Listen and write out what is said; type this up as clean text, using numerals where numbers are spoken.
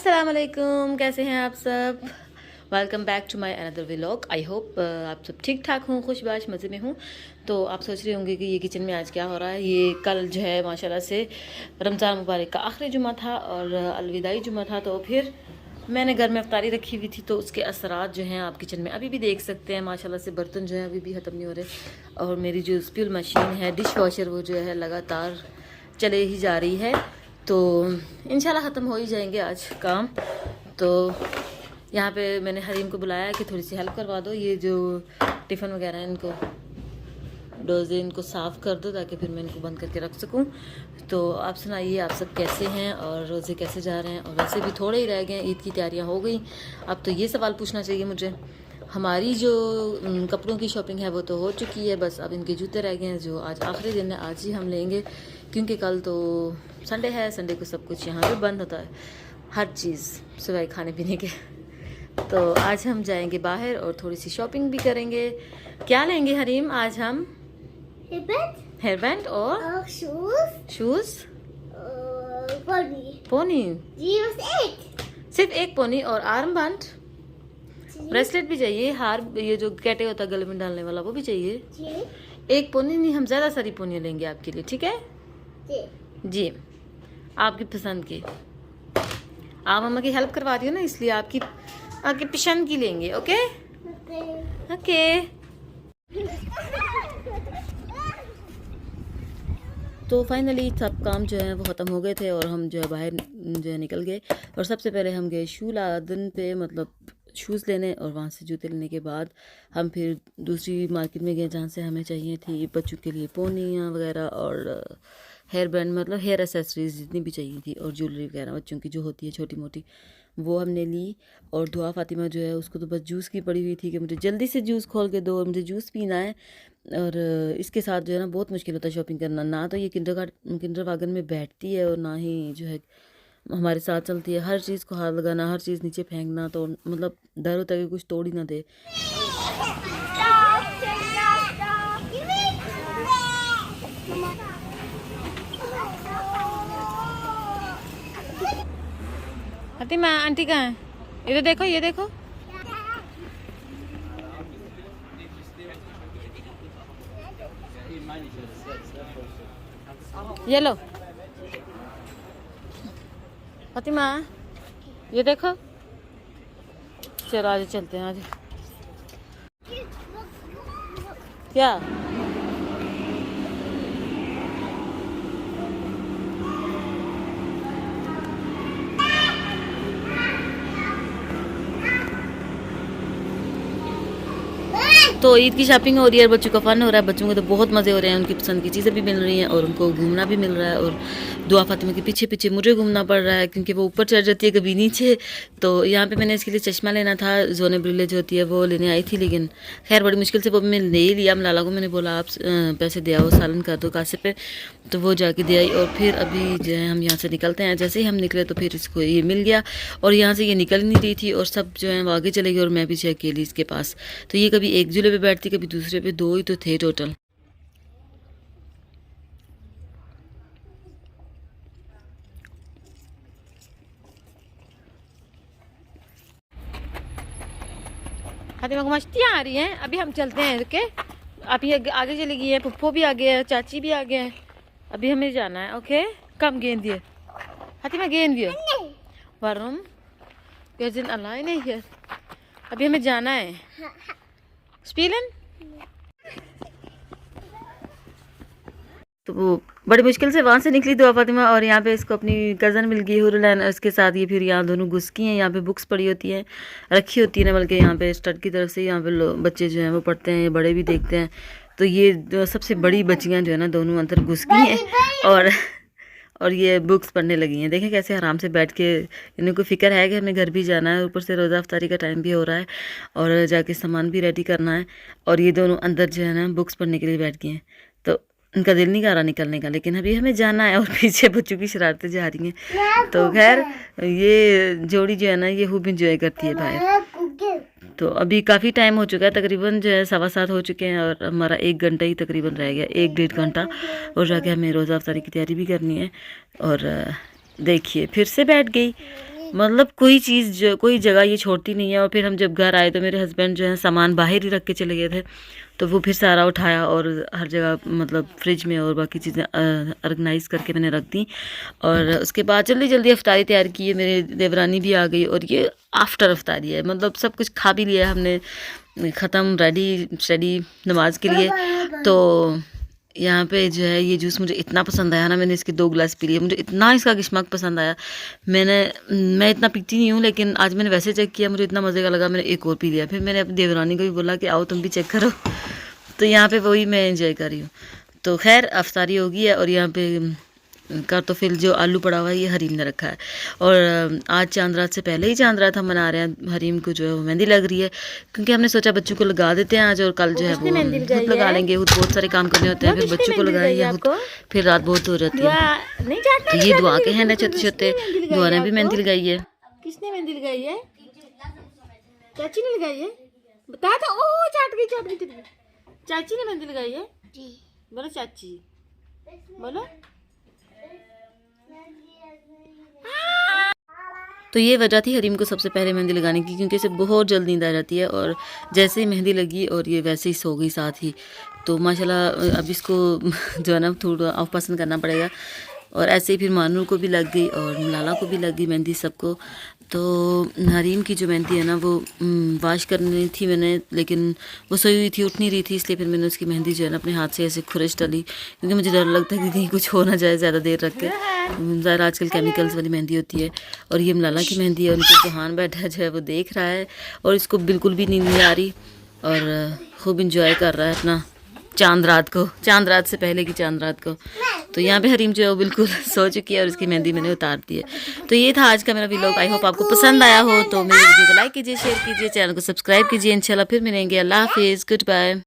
अस्सलाम वालेकुम, कैसे हैं आप सब। Welcome back to my another vlog. I hope आप सब ठीक ठाक हों, खुशबाश मज़े में हों। तो आप सोच रहे होंगे कि ये किचन में आज क्या हो रहा है। ये कल जो है माशाल्लाह से रमज़ान मुबारक का आखिरी जुमा था और अलविदाई जुमा था, तो फिर मैंने घर में अफ्तारी रखी हुई थी, तो उसके असरात जो हैं आप किचन में अभी भी देख सकते हैं। माशाल्लाह से बर्तन जो है अभी भी ख़त्म नहीं हो रहे और मेरी जो स्पिल मशीन है, डिश वॉशर, वो जो है लगातार चले ही जा रही है। तो इंशाल्लाह ख़त्म हो ही जाएंगे आज काम। तो यहाँ पे मैंने हरीम को बुलाया कि थोड़ी सी हेल्प करवा दो, ये जो टिफ़िन वगैरह है इनको डोजे इनको साफ़ कर दो ताकि फिर मैं इनको बंद करके रख सकूँ। तो आप सुनाइए, आप सब कैसे हैं और रोज़े कैसे जा रहे हैं। और वैसे भी थोड़े ही रह गए हैं, ईद की तैयारियाँ हो गई। अब तो ये सवाल पूछना चाहिए मुझे, हमारी जो कपड़ों की शॉपिंग है वो तो हो चुकी है, बस अब इनके जूते रह गए हैं जो आज आखिरी दिन है, आज ही हम लेंगे क्योंकि कल तो संडे है। संडे को सब कुछ यहाँ पे बंद होता है, हर चीज़ सिवाय खाने पीने के। तो आज हम जाएंगे बाहर और थोड़ी सी शॉपिंग भी करेंगे। क्या लेंगे हरीम आज हम? हेयर बैंड और शूज। पोनी जी, बस एक। सिर्फ एक पोनी और आर्म बैंड, ब्रेसलेट भी चाहिए, हार, ये जो कैटे होता है गले में डालने वाला वो भी चाहिए। जी, एक पोनी नहीं, हम ज़्यादा सारी पोनियाँ लेंगे आपके लिए, ठीक है जी। जी, आपकी पसंद की। आप मम्मा की हेल्प करवा रही हो ना, इसलिए आपकी पसंद की लेंगे। Okay okay. तो फाइनली सब काम जो है वो ख़त्म हो गए थे और हम जो है बाहर जो है निकल गए। और सबसे पहले हम गए शू लादन पे, मतलब शूज़ लेने, और वहाँ से जूते लेने के बाद हम फिर दूसरी मार्केट में गए जहाँ से हमें चाहिए थी बच्चों के लिए पोनियाँ वगैरह और हेयर बैंड, मतलब हेयर एसेसरीज जितनी भी चाहिए थी, और ज्वेलरी वगैरह बच्चों की जो होती है छोटी मोटी, वो हमने ली। और दुआ फातिमा जो है उसको तो बस जूस की पड़ी हुई थी कि मुझे जल्दी से जूस खोल के दो और मुझे जूस पीना है। और इसके साथ जो है ना बहुत मुश्किल होता है शॉपिंग करना, ना तो ये किंडर वागन में बैठती है और ना ही जो है हमारे साथ चलती है। हर चीज़ को हाथ लगाना, हर चीज़ नीचे फेंकना, तो मतलब डर होता है कि कुछ तोड़ ही ना दे। फातिमा आंटी कहाँ है? इधर देखो, ये देखो। ये लो फातिमा, ये देखो। चलो आज चलते हैं, आज क्या तो ईद की शॉपिंग हो रही है, बच्चों का फन हो रहा है, बच्चों को तो बहुत मज़े हो रहे हैं, उनकी पसंद की चीज़ें भी मिल रही हैं और उनको घूमना भी मिल रहा है। और दुआ फातिमा के पीछे पीछे मुझे घूमना पड़ रहा है क्योंकि वो ऊपर चढ़ जाती है कभी नीचे। तो यहाँ पे मैंने इसके लिए चश्मा लेना था, जोने ब्रिले जो होती है वो लेने आई थी, लेकिन खैर बड़ी मुश्किल से वो मैंने ले ही लिया। मलाला को मैंने बोला आप पैसे दे आओ, सालन कर दो कासे पे, तो वो जाके दे आई। और फिर अभी जो है हम यहाँ से निकलते हैं। जैसे ही हम निकले तो फिर इसको ये मिल गया और यहाँ से ये निकल नहीं रही थी और सब जो है वो आगे चले गए और मैं पीछे अकेली इसके पास। तो ये कभी एक झूले पे बैठती, कभी दूसरे पे, दो ही तो थे टोटल। फातिमा को मस्तियाँ आ रही हैं। अभी हम चलते हैं, ओके। आप ये आगे चली गई है, पप्पो भी आ गया है, चाची भी आ गया है, अभी हमें जाना है। ओके, कम गेंद दिए फातिमा, गेंद दिए वरुम गेजिन अल्लाह नहीं है, अभी हमें जाना है स्पीलन। तो वो बड़ी मुश्किल से वहाँ से निकली दुआ फातिमा और यहाँ पे इसको अपनी कज़न मिल गई हुरलैन, उसके साथ ये फिर यहाँ दोनों घुस की हैं। यहाँ पे बुक्स पड़ी होती हैं, रखी होती है ना, बल्कि यहाँ पे स्टड की तरफ से यहाँ पे बच्चे जो हैं वो पढ़ते हैं, ये बड़े भी देखते हैं। तो ये जो सबसे बड़ी बच्चियाँ जो है ना दोनों अंदर घुस की हैं और ये बुक्स पढ़ने लगी हैं। देखें कैसे आराम से बैठ के, इन्हें को फिक्र है कि हमें घर भी जाना है, ऊपर से रोज़ा अफ्तारी का टाइम भी हो रहा है और जाके सामान भी रेडी करना है। और ये दोनों अंदर जो है ना बुक्स पढ़ने के लिए बैठ गए हैं, तो इनका दिल नहीं कर रहा निकलने का, लेकिन अभी हमें जाना है और पीछे बच्चों की शरारतें जा रही हैं। तो खैर ये जोड़ी जो है ना ये खूब इंजॉय करती है बाहर। तो अभी काफ़ी टाइम हो चुका है, तकरीबन जो है 7:15 हो चुके हैं और हमारा 1 घंटा ही तकरीबन रह गया, 1-1.5 घंटा, और जाके हमें रोज़ा अफ्तारी की तैयारी भी करनी है। और देखिए फिर से बैठ गई मतलब कोई चीज़ जो कोई जगह ये छोड़ती नहीं है। और फिर हम जब घर आए तो मेरे हस्बैंड जो है सामान बाहर ही रख के चले गए थे, तो वो फिर सारा उठाया और हर जगह मतलब फ्रिज में और बाकी चीज़ें ऑर्गेनाइज करके मैंने रख दी। और उसके बाद जल्दी जल्दी अफ्तारी तैयार की है। मेरे देवरानी भी आ गई और ये आफ्टर अफ्तारी है, मतलब सब कुछ खा भी लिया हमने, ख़त्म, रेडी स्टडी नमाज के लिए। तो यहाँ पे जो है ये जूस मुझे इतना पसंद आया ना, मैंने इसके 2 गिलास पी लिए। मुझे इतना इसका किस्मक पसंद आया, मैं इतना पीती नहीं हूँ, लेकिन आज मैंने वैसे चेक किया, मुझे इतना मज़े का लगा, मैंने एक और पी लिया। फिर मैंने अपनी देवरानी को भी बोला कि आओ तुम भी चेक करो। तो यहाँ पे वही मैं एंजॉय कर रही हूँ। तो खैर अफ्तारी हो गई है और यहाँ पे का तो फिर जो आलू पड़ा हुआ है ये हरीम ने रखा है। और आज चांद रात से पहले ही चांद रात हम मना रहे हैं। हरीम को जो है वो मेहंदी लग रही है, क्योंकि हमने सोचा बच्चों को लगा देते हैं आज, और कल जो है वो खुद लगा लेंगे। बहुत सारे काम करने होते हैं, फिर बच्चों को लगाएंगे खुद, फिर रात बहुत हो जाती है। तो ये दुआ के हैं छोटे छोटे, दुआ ने भी मेहंदी लगाई है। किसने मेहंदी लगाई है? चाची ने लगाई है? बता तो। ओ चाट गई चाट गई। चाची ने मेहंदी लगाई है? बोलो चाची, बोलो। तो ये वजह थी हरीम को सबसे पहले मेहंदी लगाने की, क्योंकि इसे बहुत जल्द नींद आ जाती है। और जैसे ही मेहंदी लगी और ये वैसे ही सो गई साथ ही। तो माशाल्लाह अब इसको जो है ना थोड़ा ऑफ पसंद करना पड़ेगा। और ऐसे ही फिर मानूर को भी लग गई और मलाला को भी लग गई मेहंदी, सबको। तो हरीम की जो मेहंदी है ना वो वाश करनी थी मैंने, लेकिन वो सोई हुई थी, उठ नहीं रही थी, इसलिए फिर मैंने उसकी मेहंदी जो है ना अपने हाथ से ऐसे खुरश डाली, क्योंकि मुझे डर लगता है कि कहीं कुछ हो ना जाए ज़्यादा देर रख के। ज़्यादा आजकल केमिकल्स वाली मेहंदी होती है। और ये मलाला की मेहंदी है, उनके जहान बैठा जो है वो देख रहा है और इसको बिल्कुल भी नींद नहीं आ रही और खूब इंजॉय कर रहा है अपना चांद रात को, चांद रात से पहले की चांद रात को। तो यहाँ पे हरीम जो है वो बिल्कुल सो चुकी है और उसकी मेहंदी मैंने उतार दी है। तो ये था आज का मेरा व्लॉग। आई होप आपको पसंद आया हो। तो मेरी वीडियो को लाइक कीजिए, शेयर कीजिए, चैनल को सब्सक्राइब कीजिए। इंशाल्लाह फिर मिलेंगे। अल्लाह हाफिज़, गुड बाय।